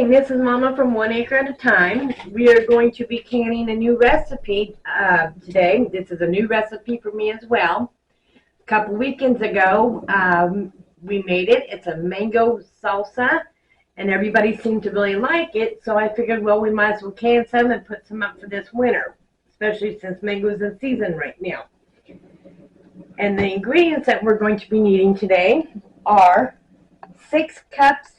this is Mama from 1 Acre at a Time. We are going to be canning a new recipe today. This is a new recipe for me as well. A couple weekends ago, we made it. It's a mango salsa, and everybody seemed to really like it, so I figured, well, we might as well can some and put some up for this winter, especially since mango's in season right now. And the ingredients that we're going to be needing today are 6 cups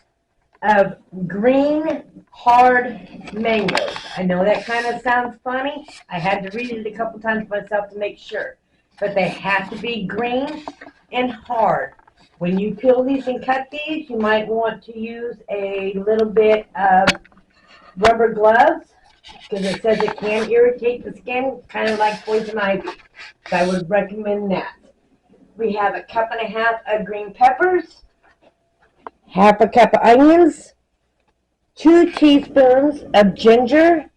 of green hard mangoes. I know that kind of sounds funny. I had to read it a couple times myself to make sure. But they have to be green and hard. When you peel these and cut these, you might want to use a little bit of rubber gloves because it says it can irritate the skin, kind of like poison ivy. So I would recommend that. We have a 1.5 cups of green peppers, 1/2 cup of onions, 2 teaspoons of ginger,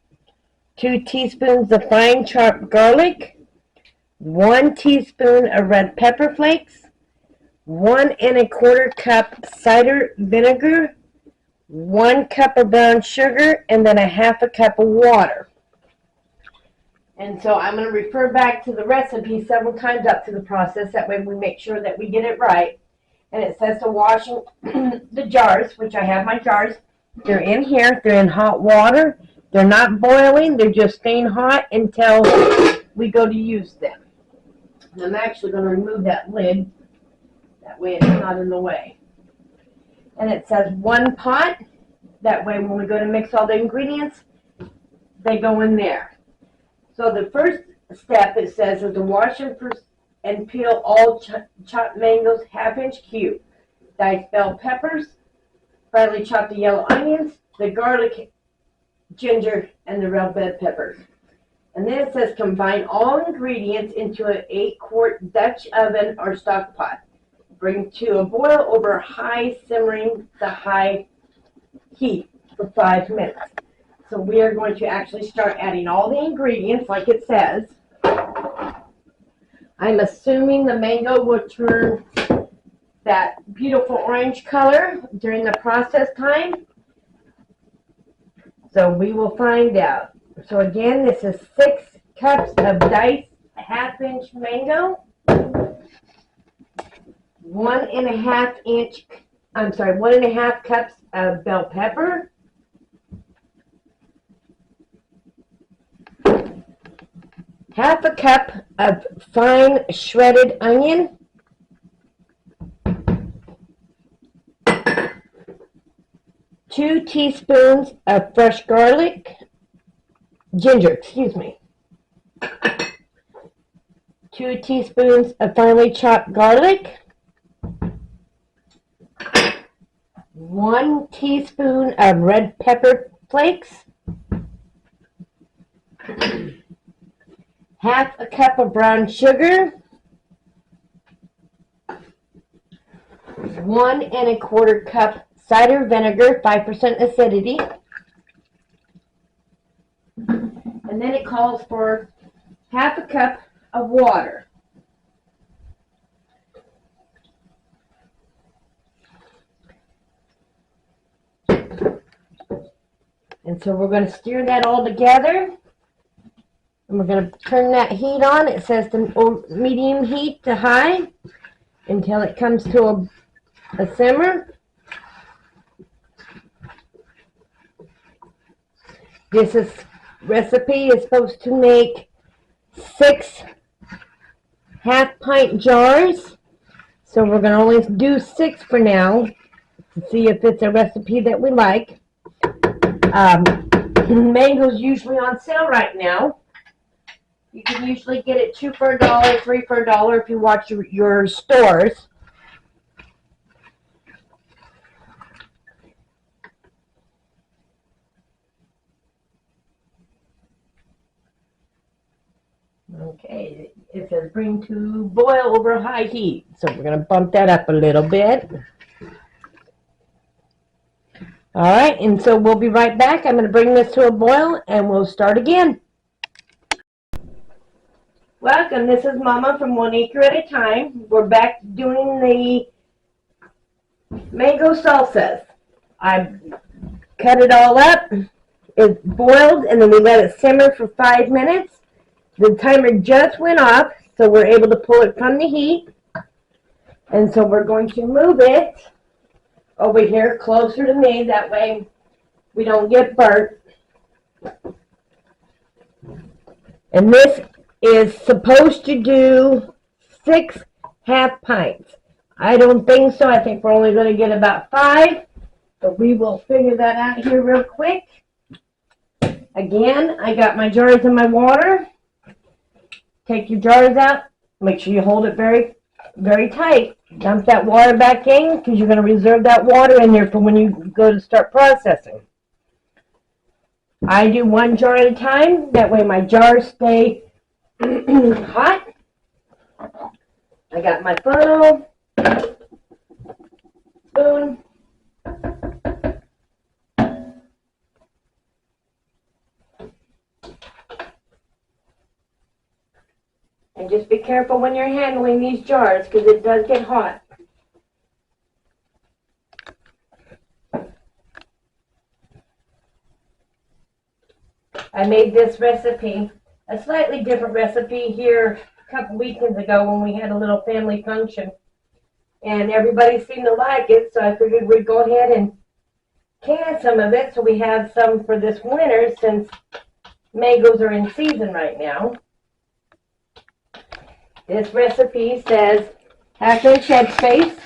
2 teaspoons of fine chopped garlic, 1 teaspoon of red pepper flakes, 1 1/4 cup cider vinegar, 1 cup of brown sugar, and then 1/2 cup of water. And so I'm going to refer back to the recipe several times up to the process. That way we make sure that we get it right. And it says to wash the jars, which I have my jars. They're in here. They're in hot water. They're not boiling. They're just staying hot until we go to use them. And I'm actually going to remove that lid. That way it's not in the way. And it says 1 pot. That way when we go to mix all the ingredients, they go in there. So the first step, it says, is to wash and peel all chopped mangoes 1/2 inch cube. Diced bell peppers, finely chopped the yellow onions, the garlic, ginger, and the red bell peppers. And then it says combine all ingredients into an 8-quart Dutch oven or stock pot. Bring to a boil over high simmering to high heat for 5 minutes. So we are going to actually start adding all the ingredients like it says. I'm assuming the mango will turn that beautiful orange color during the process time. So we will find out. So again, this is 6 cups of diced 1/2 inch mango, 1.5 cups of bell pepper, 1/2 cup of fine shredded onion, 2 teaspoons of fresh ginger, 2 teaspoons of finely chopped garlic, 1 teaspoon of red pepper flakes, 1/2 cup of brown sugar, 1 1/4 cup cider vinegar, 5% acidity, and then it calls for 1/2 cup of water. And so we're going to stir that all together. And we're going to turn that heat on. It says the medium heat to high until it comes to a simmer. This recipe is supposed to make 6 1/2-pint jars. So we're going to only do 6 for now to see if it's a recipe that we like. Mango's usually on sale right now. You can usually get it 2 for $1, 3 for $1 if you watch your stores. Okay, it says bring to boil over high heat. So we're going to bump that up a little bit. All right, and so we'll be right back. I'm going to bring this to a boil and we'll start again. Welcome, this is Mama from 1 Acre at a Time. We're back doing the mango salsas. I've cut it all up. It boiled, and then we let it simmer for 5 minutes. The timer just went off, so we're able to pull it from the heat. And so we're going to move it over here closer to me. That way we don't get burnt. And this is supposed to do 6 half pints. I don't think so. I think we're only going to get about 5. But we will figure that out here real quick. Again, I got my jars and my water. Take your jars out. Make sure you hold it very, very tight. Dump that water back in because you're going to reserve that water in there for when you go to start processing. I do 1 jar at a time. That way my jars stay hot. I got my funnel, spoon, and just be careful when you're handling these jars because it does get hot. I made this recipe, a slightly different recipe here a couple weekends ago when we had a little family function. And everybody seemed to like it, so I figured we'd go ahead and can some of it so we have some for this winter since mangoes are in season right now. This recipe says 1/2 inch headspace.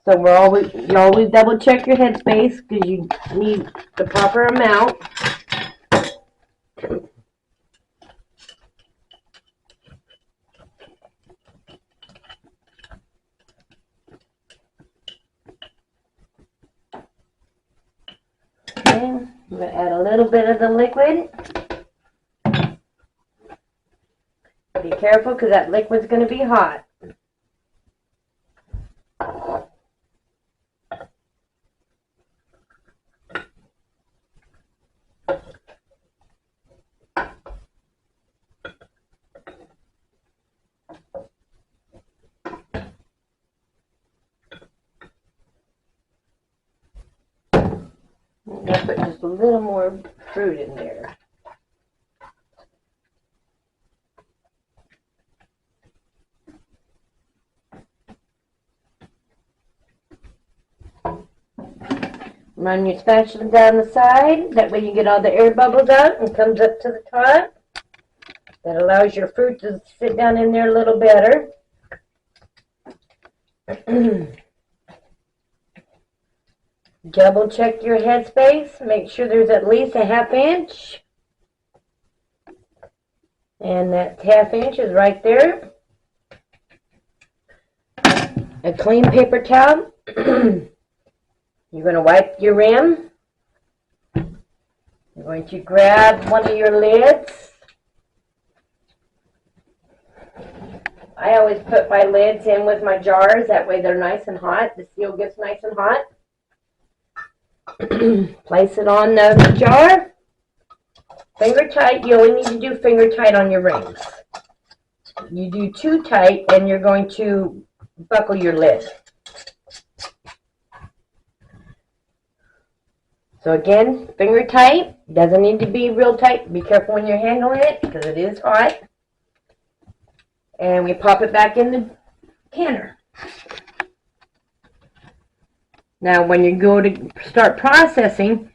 So you always double check your headspace because you need the proper amount. Okay, I'm going to add a little bit of the liquid. Be careful because that liquid's going to be hot. I'm going to put just a little more fruit in there. Run your spatula down the side. That way you get all the air bubbles out and comes up to the top. That allows your fruit to sit down in there a little better. Double check your headspace. Make sure there's at least a 1/2 inch. And that 1/2 inch is right there. A clean paper towel. You're going to wipe your rim. You're going to grab one of your lids. I always put my lids in with my jars. That way they're nice and hot. The seal gets nice and hot. Place it on the jar. Finger tight. You only need to do finger tight on your rings. You do too tight and you're going to buckle your lid. So again, finger tight. Doesn't need to be real tight. Be careful when you're handling it because it is hot. And we pop it back in the canner. Now when you go to start processing,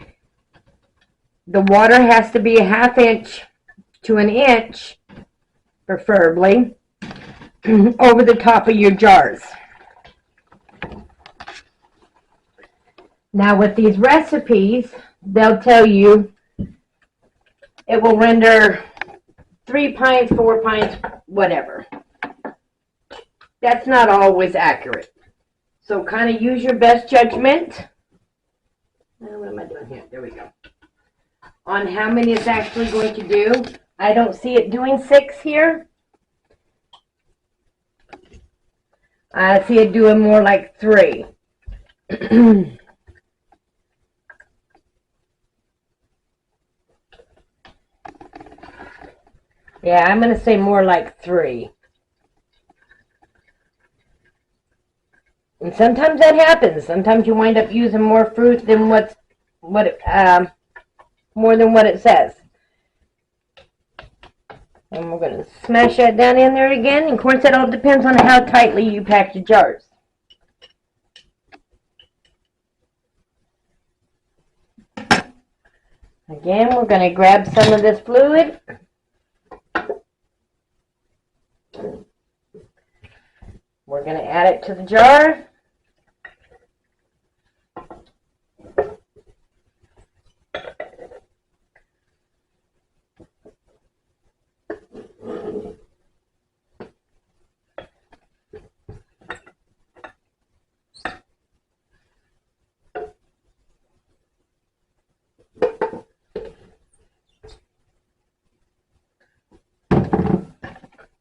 the water has to be a 1/2 inch to 1 inch, preferably, over the top of your jars. Now with these recipes, they'll tell you it will render 3 pints, 4 pints, whatever. That's not always accurate. So kind of use your best judgment. What am I doing here? There we go. On how many it's actually going to do. I don't see it doing 6 here. I see it doing more like 3. Yeah, I'm going to say more like 3. And sometimes that happens. Sometimes you wind up using more fruit than what's more than what it says. And we're going to smash that down in there again. And of course, that all depends on how tightly you pack your jars. Again, we're going to grab some of this fluid. We're going to add it to the jar.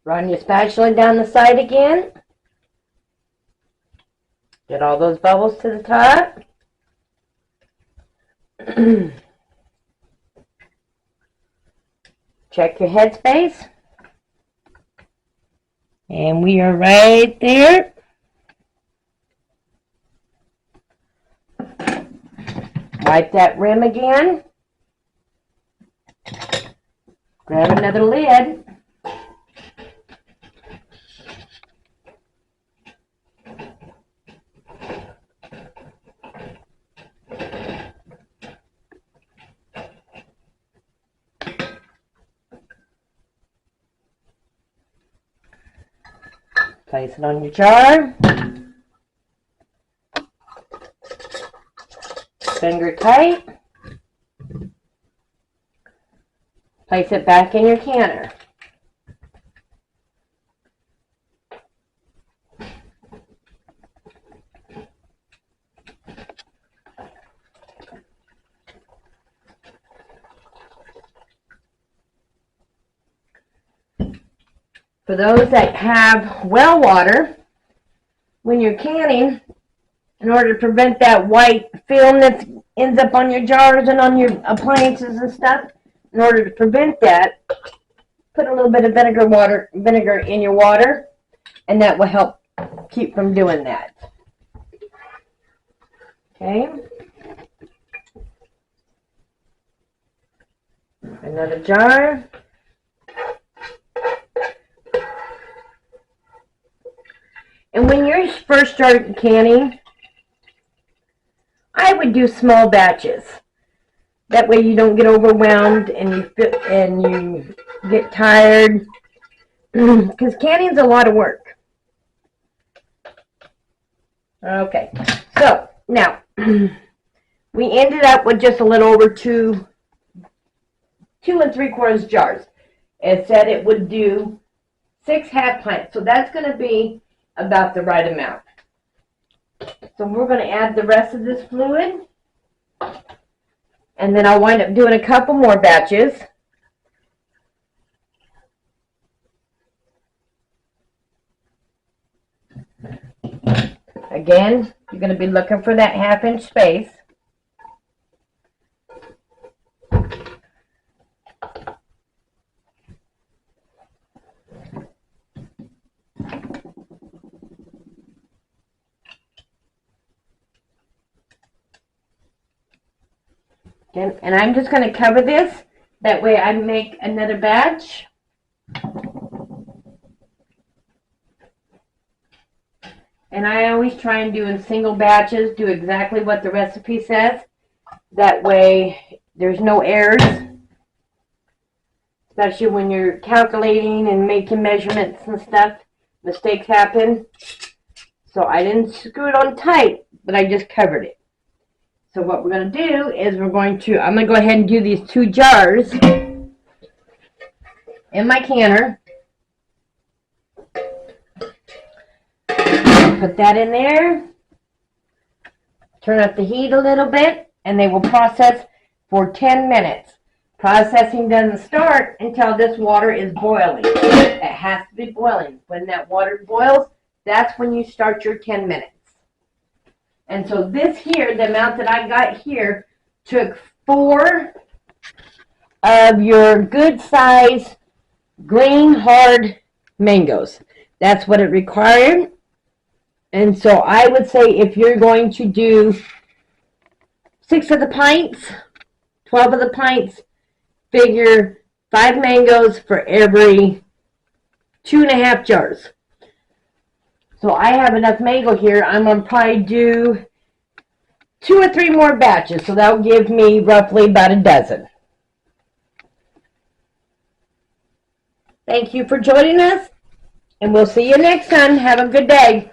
Run your spatula down the side again. Get all those bubbles to the top. Check your headspace. And we are right there. Wipe that rim again. Grab another lid. Place it on your jar. Finger tight. Place it back in your canner. For those that have well water, when you're canning, in order to prevent that white film that ends up on your jars and on your appliances and stuff, in order to prevent that, put a little bit of vinegar in your water, and that will help keep from doing that. Okay. Another jar. And when you're first starting canning, I would do small batches. That way you don't get overwhelmed and you get tired. Because canning's a lot of work. Okay, so now we ended up with just a little over 2 3/4 jars. It said it would do 6 half pints, so that's going to be about the right amount. So we're going to add the rest of this fluid, and then I'll wind up doing a couple more batches. Again, you're going to be looking for that 1/2 inch space. And I'm just going to cover this. That way I make another batch. And I always try and do in single batches, do exactly what the recipe says. That way there's no errors. Especially when you're calculating and making measurements and stuff. Mistakes happen. So I didn't screw it on tight, but I just covered it. So what we're going to do is I'm going to go ahead and do these 2 jars in my canner. Put that in there. Turn up the heat a little bit, and they will process for 10 minutes. Processing doesn't start until this water is boiling. It has to be boiling. When that water boils, that's when you start your 10 minutes. And so this here, the amount that I got here, took 4 of your good size green hard mangoes. That's what it required. And so I would say if you're going to do 6 of the pints, 12 of the pints, figure 5 mangoes for every 2.5 jars. So I have enough mango here. I'm going to probably do 2 or 3 more batches. So that'll give me roughly about a dozen. Thank you for joining us, and we'll see you next time. Have a good day.